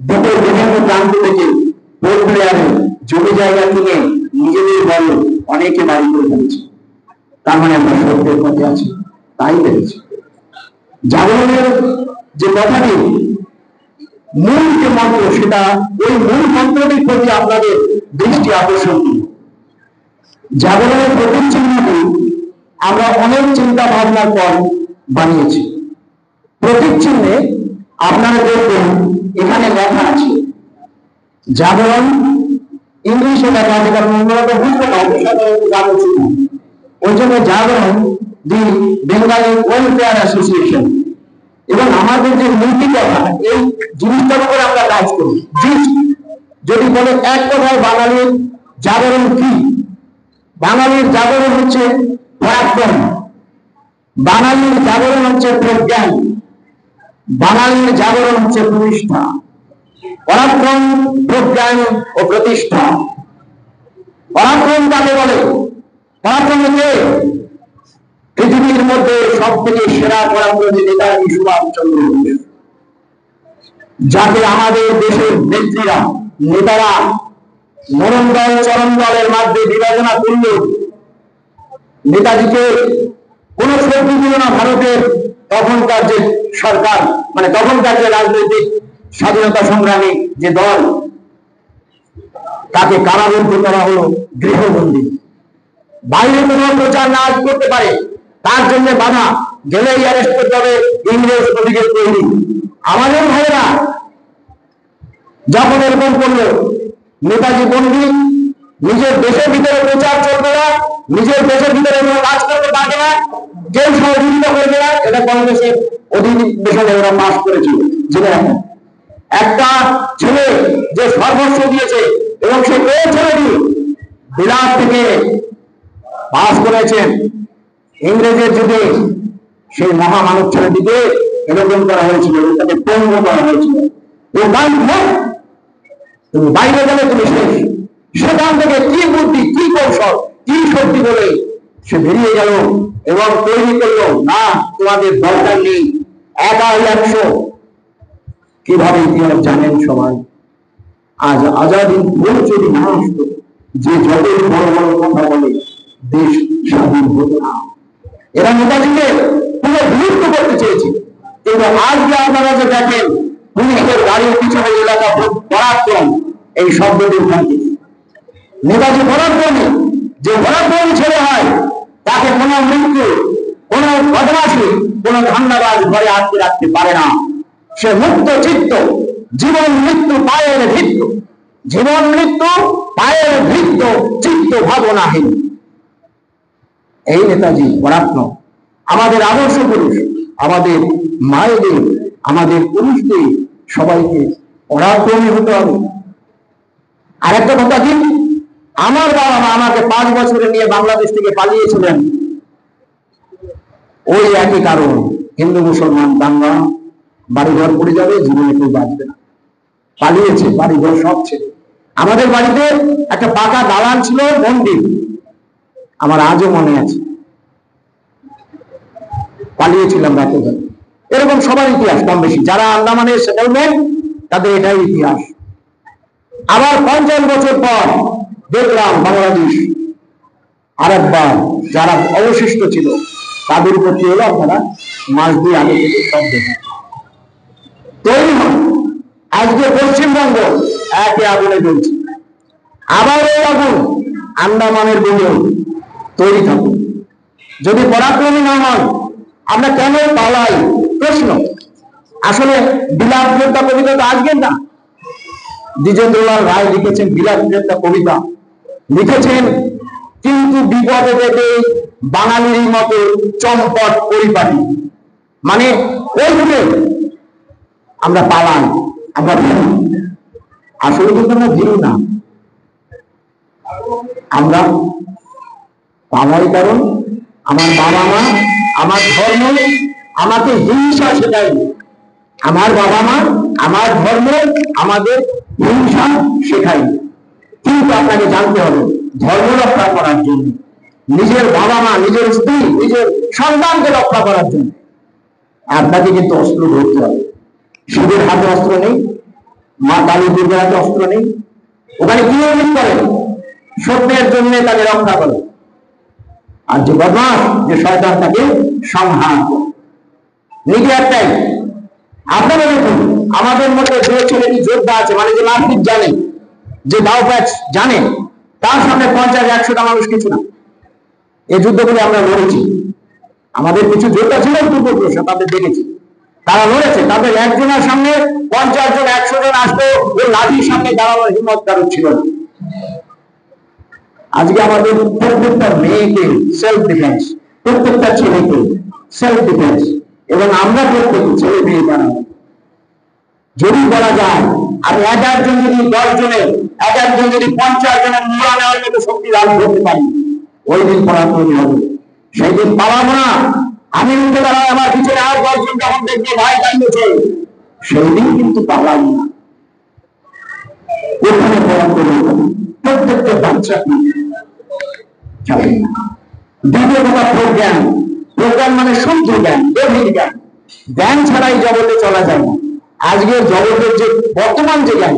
দেশের বিভিন্ন প্রান্ত থেকে পোর্ট ব্লেয়ারে জমি জায়গা কিনে নিজেদের বলে অনেকে বাড়ি করে ফেলেছে। তার মানে আমরা সত্যের পথে আছি, তাই পেরেছি। জাগরণের যে কথাটি মূল যে মন্ত্র, সেটা ওই মূল মন্ত্রটির প্রতি আপনাদের দৃষ্টি আকর্ষণ করি। জাগরণের প্রতীক চিহ্নটি আমরা অনেক চিন্তা ভাবনার পর বানিয়েছি। প্রতীক চিহ্নে আপনারা দেখবেন এখানে লেখা আছে জাগরণ, ইংলিশে লেখা আছে, কারণ অন্যরা বুঝবে না, ওই জন্য জাগরণ দি বেঙ্গলি ওয়েলফেয়ার অ্যাসোসিয়েশন। এবং আমাদের যে নীতি কথা, এই জিনিসটার উপরে আমরা কাজ করি। যদি বলে এক কথায় বাঙালির জাগরণ কি, বাঙালির জাগরণ হচ্ছে পরাক্রম, বাঙালির জাগরণ হচ্ছে প্রজ্ঞান, বাঙালির জাগরণ হচ্ছে প্রতিষ্ঠা। পরাক্রম, প্রজ্ঞান ও প্রতিষ্ঠা। পরাক্রম কাকে বলে? পরাক্রম কে? পৃথিবীর মধ্যে সব থেকে সেরা পরাক্রমী নেতাজি সুভাষচন্দ্র বোস, যাকে আমাদের দেশের নেত্রীরা, নেতারা মরণ দল, চরণ দলের মধ্যে বিভাজনা করল। নেতাজিকে কোন শ্রদ্ধা দিল না ভারতের তখনকার যে সরকার, মানে তখনকার যে রাজনৈতিক স্বাধীনতা সংগ্রামী যে দল, তাকে কারাবদ্ধ করা হলো, গৃহবন্দী। বাইরে কোনো প্রচার না করতে পারে, তার জন্য বাধা, গেলেই অ্যারেস্ট করতে হবে, ইংরেজ ওদিকে তৈরি। আমাদের ভাইয়েরা যখন এরকম করলো, নেতাজি বন্দী, নিজের দেশের ভিতরে প্রচার চলবে না, নিজের দেশের ভিতরে কোনো কাজ করতে পারবে না, কেউ সহযোগিতা করবে না। এটা কংগ্রেসের অধিবেশনে ওরা পাস করেছিল। জেনে রাখুন, একটা ছেলে যে সর্বস্ব দিয়েছে এবং সে ছেলেটি বিলাত থেকে পাস করেছেন, ইংরেজের যুগে সেই মহামানব ছেলেটিকে এরকম করা হয়েছিল, তাকে পঙ্গ করা হয়েছিল। তুমি বাইরে গেলে তুমি শেষ। সেখান থেকে কি বুদ্ধি, কি কৌশল, কি শক্তি বলে সে বেরিয়ে গেল এবং তৈরি করলো, না তোমাদের দরকার নেই, একা 100। কিভাবে ইতিহাস জানেন সবাই। আজ আজাদি ভোট যদি না আসতো, যে যতই বড় বড় কথা বলে, দেশ স্বাধীন হতো না। এরা নেতাজিকে পুরো বিলুপ্ত করতে চেয়েছে। কিন্তু আজকে আপনারা যে দেখেন পুলিশের গাড়ির পিছনে এলাকা পরাক্রম, এই শব্দটির ভ্রান্তি। নেতাজি পরাক্রমী, যে পরাক্রমী ছেলে হয় তাকে কোনো মৃত্যু, কোন বদমাশি, কোন ধান্দাবাজ ঘরে আটকে রাখতে পারে না। সে মুক্ত চিত্ত, জীবন মৃত্যু পায়ের ভিত্ত, জীবন মৃত্যু পায়ের ভিত্ত, চিত্ত ভাবনাহীন। এই নেতাজি পরাক্রম। আমাদের আদর্শ পুরুষ, আমাদের মায়েদের, আমাদের পুরুষদের সবাইকে পরাক্রমী হতে হবে। আর একটা কথা কি, আমার বাবা মা আমাকে 5 বছরে নিয়ে বাংলাদেশ থেকে পালিয়েছিলেন ওই একই কারণ, হিন্দু মুসলমান দাঙ্গা, বাড়িঘর পড়ে যাবে, জীবনে কেউ বাঁচবে না। পালিয়েছে, বাড়িঘর সব ছেড়ে। আমাদের বাড়িতে একটা পাকা দালান ছিল, মন্দির, আমার আজও মনে আছে। পালিয়েছিলাম রাতে। এরকম সবার ইতিহাস কম বেশি, যারা আন্দামানের সেটেলমেন্ট তাদের এটাই ইতিহাস। আবার 50 বছর পর দেখলাম বাংলাদেশ আরেকবার যারা অবশিষ্ট ছিল তাদের উপর কি হলো, আপনারা মাস দিয়ে আগে থেকে সব দেখেন তৈরি হন। আজকে পশ্চিমবঙ্গ একে আগুনে জ্বলছে, আবার ওই আগুন আন্দামানের বুঝে তৈরি থাকুন। যদি পরাক্রমী না হন, আমরা কেন পালাই? প্রশ্ন। আসলে বিলাপ প্রেমটা কবিতা তো আজকের না। দ্বিজেন্দ্রলাল রায় লিখেছেন বিলাপ প্রেমটা কবিতা, লিখেছেন কিন্তু বিপদে পেতে বাঙালির মতো চম্পট পরিপাটি। মানে ওই যুগে আমরা পালাই, আমরা ভীরু। আসলে কিন্তু আমরা ভীরু না, আমরা পালাই কারণ আমার বাবা মা, আমার ধর্ম আমাকে হিংসা শেখায়নি। আমার বাবা মা, আমার ধর্ম আমাদের হিংসা শেখায়নি। কিন্তু আপনাকে জানতে হবে, ধর্ম রক্ষা করার জন্য, নিজের বাবা মা, নিজের স্ত্রী, নিজের সন্তানকে রক্ষা করার জন্য আপনাকে কিন্তু অস্ত্র ধরতে হবে। শিবের হাতে অস্ত্র নেই, মা কালী দুর্গার হাতে অস্ত্র নেই। ওখানে কি অভিযোগ করে? সত্যের জন্য তাকে রক্ষা করে, আর যে বদমাস, যে শয়তান, তাকে সংহার করে। নীতি একটাই। আপনারা দেখুন, আমাদের মধ্যে যে ছেলেটি যোদ্ধা আছে, মানে যে মারপিট জানে, যে দাও প্যাচ জানে, তার সামনে 50-100টা মানুষ কিছু না। এই যুদ্ধগুলো আমরা লড়েছি। আমাদের কিছু যোদ্ধা ছিল পূর্বপুরুষ, তাদের দেখেছি, তারা লড়েছে। তাদের একজনের সামনে 50 জন 100 জন আসতো, ওই লাঠির সামনে দাঁড়ানোর হিম্মত কারণ ছিল না। আজকে আমাদের প্রত্যেকটা মেয়েকে সেলফ ডিফেন্স, প্রত্যেকটা ছেলেকে সেলফ ডিফেন্স, এবং আমরা প্রত্যেক ছেলে মেয়ে বানাবো। যদি বলা যায় আমি 11 জন যদি 10 জনের, 11 জন যদি 50 জনের মোড়া নেওয়ার মতো শক্তি লাভ করতে পারি, ওই দিন পরাক্রমী হবে। সেই দিন পালাবো না। আমি উঠে দাঁড়াই, আমার পিছনে আর 10 জন যখন দেখবে ভাই দাঁড়িয়েছে, সেই দিন কিন্তু পালাবো না। ওখানে পরাক্রমী হবে প্রত্যেকটা বাচ্চা। দ্বিতীয় কথা, প্রজ্ঞান। প্রজ্ঞান মানে শুদ্ধ জ্ঞান, গভীর জ্ঞান। জ্ঞান ছাড়াই জগতে চলা যায় না। আজকের জগতের যে বর্তমান যে জ্ঞান,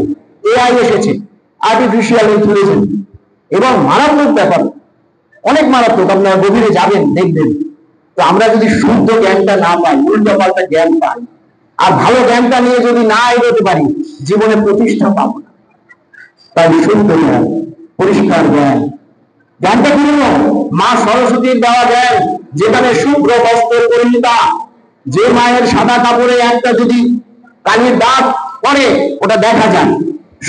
এআই এসেছে, আর্টিফিশিয়াল ইন্টেলিজেন্স, এবং মারাত্মক ব্যাপার, অনেক মারাত্মক। আপনারা গভীরে যাবেন, দেখবেন। তো আমরা যদি শুদ্ধ জ্ঞানটা না পাই, উল্টো পাল্টা জ্ঞান পাই, আর ভালো জ্ঞানটা নিয়ে যদি না এগোতে পারি, জীবনে প্রতিষ্ঠা পাবো না। তাই শুদ্ধ জ্ঞান, পরিষ্কার জ্ঞান। জ্ঞানটা কি হলো? মা সরস্বতীর দেওয়া জ্ঞান, যেখানে শুভ্র বস্ত্র পরিহিতা, যে মায়ের সাদা কাপড়ে একটা যদি কালির দাগ পড়ে, ওটা দেখা যায়।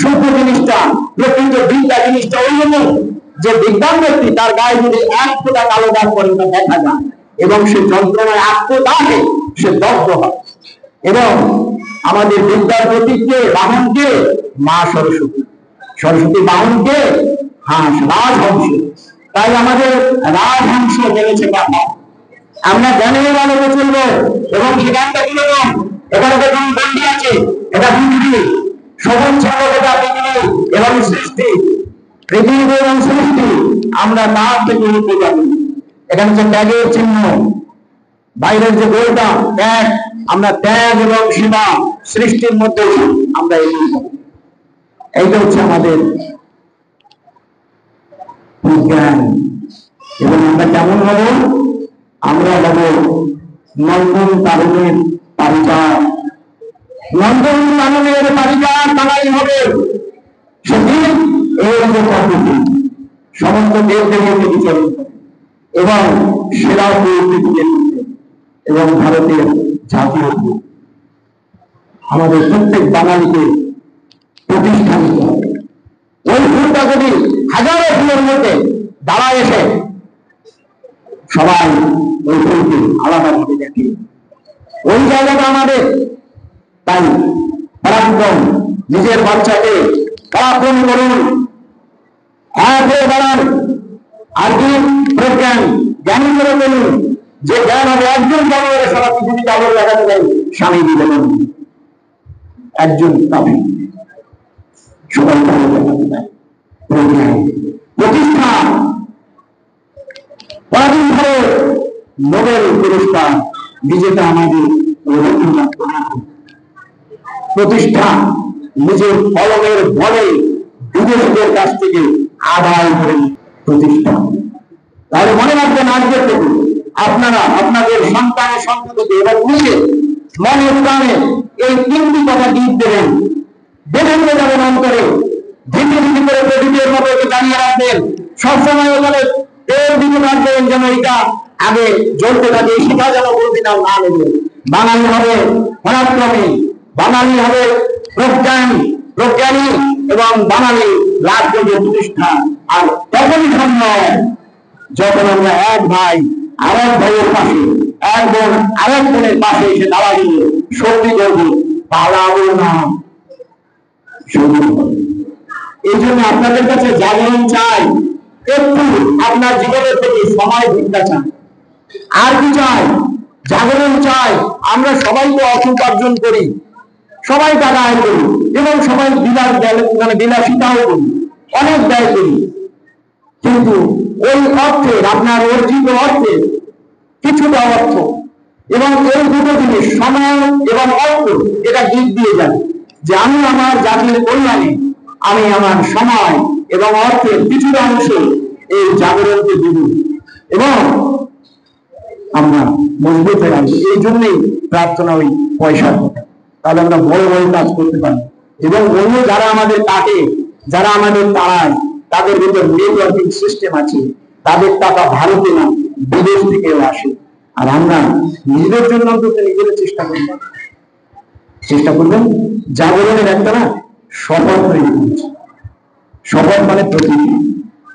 শুভ্র জিনিসটা, প্রকৃত বিদ্যা জিনিসটা ওই জন্য যে বিজ্ঞান ব্যক্তি, তার গায়ে যদি এক ফোঁটা কালো দাগ পড়ে, ওটা দেখা যায়, এবং সে যন্ত্রণায় আত্মদাহে সে দগ্ধ হয়। এবং আমাদের বিদ্যার প্রতীককে, বাহনকে মা সরস্বতী। সরস্বতী বাহনকে হাঁস, রাজহংস। তাই আমাদের রাজহংস জেনেছে কথা। আমরা জ্ঞানের আলোকে চলবো, এবং সে জ্ঞানটা কি হলো? এখানে দেখুন গন্ডি আছে, এটা পৃথিবী, সবুজ ছাগলটা পৃথিবী এবং সৃষ্টি, পৃথিবী এবং সৃষ্টি। আমরা তার থেকে উঠতে যাবো। এখানে যে ত্যাগের চিহ্ন, বাইরের যে গোলটা ত্যাগ, আমরা ত্যাগ এবং সেবা, সৃষ্টির মধ্যে আমরা এগিয়ে যাবো। এইটা হচ্ছে আমাদের বিজ্ঞান। এবং আমরা কেমন হব? আমরা হব নন্দন তারণের পারিজাত। নন্দন তারণের পারিজাত তারাই হবে। সেদিন এই যে পদ্ধতি সমস্ত দেব দেবীকে বিচারিত এবং সেরা পদ্ধতিকে, এবং ভারতের জাতীয় ফুল আমাদের প্রত্যেক বাঙালিকে প্রতিষ্ঠা নিতে হবে। ওই ফুলটা যদি হাজারো ফুলের মধ্যে দাঁড়ায় এসে সবাই ওই ফুলকে আলাদাভাবে দেখে, ওই জায়গাটা আমাদের। তাই পরাক্রম, নিজের বাচ্চাকে পরাক্রম করুন, এক হয়ে দাঁড়ান। আর কি? প্রজ্ঞান, জ্ঞানী করে বলুন। যে জ্ঞান হবে একজন জগতের সারা পৃথিবী জগৎ দেখাতে দেয়, স্বামী বিবেকানন্দ একজন কাফি, সবাই জগৎ দেখাতে দেয়। প্রজ্ঞান প্রতিষ্ঠা, কদিন ধরে নোবেল পুরস্কার বিজেতা আমাদের রবীন্দ্রনাথ ঠাকুর। প্রতিষ্ঠা নিজের কলমের বলে বিদেশিদের কাছ থেকে আদায় করে প্রতিষ্ঠা। তাহলে মনে রাখবেন, আজকের থেকে আপনারা আপনাদের সন্তানের সন্ততিকে এবং নিজে মনে প্রাণে এই 3টি কথা গীত দেবেন, বেঁধে নিয়ে যাবেন অন্তরে, ধীরে ধীরে করে প্রদীপের মতো একে জানিয়ে রাখবেন। সবসময় ওখানে তেল দিতে রাখবেন, যেন এটা আগে জ্বলতে থাকে, সেটা যেন কোনদিন না নেবে। বাঙালি হবে পরাক্রমী, বাঙালি হবে প্রজ্ঞানী, এবং বাঙালি লাভ করবে প্রতিষ্ঠা। আর তখনই সম্ভব যখন আমরা এক ভাই আরেক ভাইয়ের পাশে, এক বোন আরেক বোনের পাশে এসে দাঁড়া দিয়ে শক্তি করবো, পালাবো না, শুরু করো। এই জন্য আপনাদের কাছে জাগরণ চাই, একটু আপনার জীবনের থেকে সময় ভিক্ষা চাই। আর কি চাই? জাগরণ চাই। আমরা সবাই তো অর্থ উপার্জন করি, সবাই টাকা আয় করি এবং সবাই বিলাসিতাও করি, অনেক ব্যয় করি, কিন্তু ওই অর্থের, আপনার অর্জিত অর্থের কিছুটা অর্থ এবং এই দুটো জিনিস, সময় এবং অর্থ, এটা দিক দিয়ে যাবে যে আমি আমার জাতির কল্যাণে আমি আমার সময় এবং অর্থের কিছুটা অংশ এই জাগরণকে দেব এবং আমরা মজবুত হয়ে আসবো। এই জন্যই প্রার্থনা ওই পয়সার কথা, তাহলে আমরা বড় বড় কাজ করতে পারি এবং অন্য যারা আমাদের কাটে, যারা আমাদের তাড়ায়, তাদের ভিতর নেটওয়ার্কিং সিস্টেম আছে, তাদের টাকা ভারতে না বিদেশ থেকেও আসে। আর আমরা নিজেদের জন্য অন্তত নিজেদের চেষ্টা করবেন। জাগরণের একটা না শপথ তৈরি করেছে, শপথ মানে প্রতিজ্ঞা।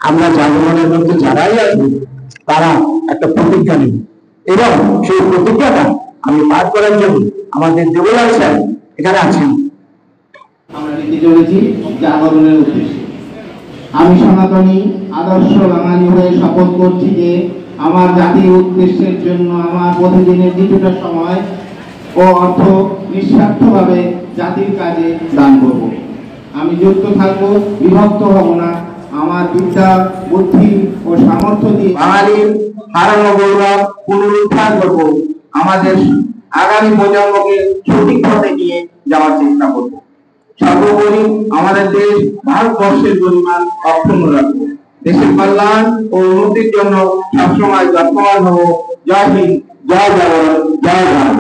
আমরা জাগরণের মধ্যে যারাই আসবে তারা একটা প্রতিজ্ঞা নেব এবং সেই প্রতিজ্ঞাটা আমি পাঠ করার জন্য আমাদের দেবলাল স্যার এখানে আছেন। আমরা লিখে চলেছি জাগরণের উদ্দেশ্যে। আমি সনাতনী আদর্শ বাঙালি হয়ে শপথ করছি যে আমার জাতির উদ্দেশ্যের জন্য আমার প্রতিদিনের কিছুটা সময় ও অর্থ নিঃস্বার্থভাবে জাতির কাজে দান করব। আমি যুক্ত থাকবো, বিভক্ত হব না। আমার বিদ্যা, বুদ্ধি ও সামর্থ্য দিয়ে বাঙালির হারানো গৌরব পুনরুদ্ধার করব। আমাদের আগামী প্রজন্মকে সঠিক পথে নিয়ে যাওয়ার চেষ্টা করব। সর্বোপরি আমাদের দেশ ভারতবর্ষের পরিমাণ অক্ষুণ্ণ রাখবো। দেশের কল্যাণ ও উন্নতির জন্য সবসময় যত্নবান হব। জয় হিন্দ, জয় জাগরণ, জয় ভারত।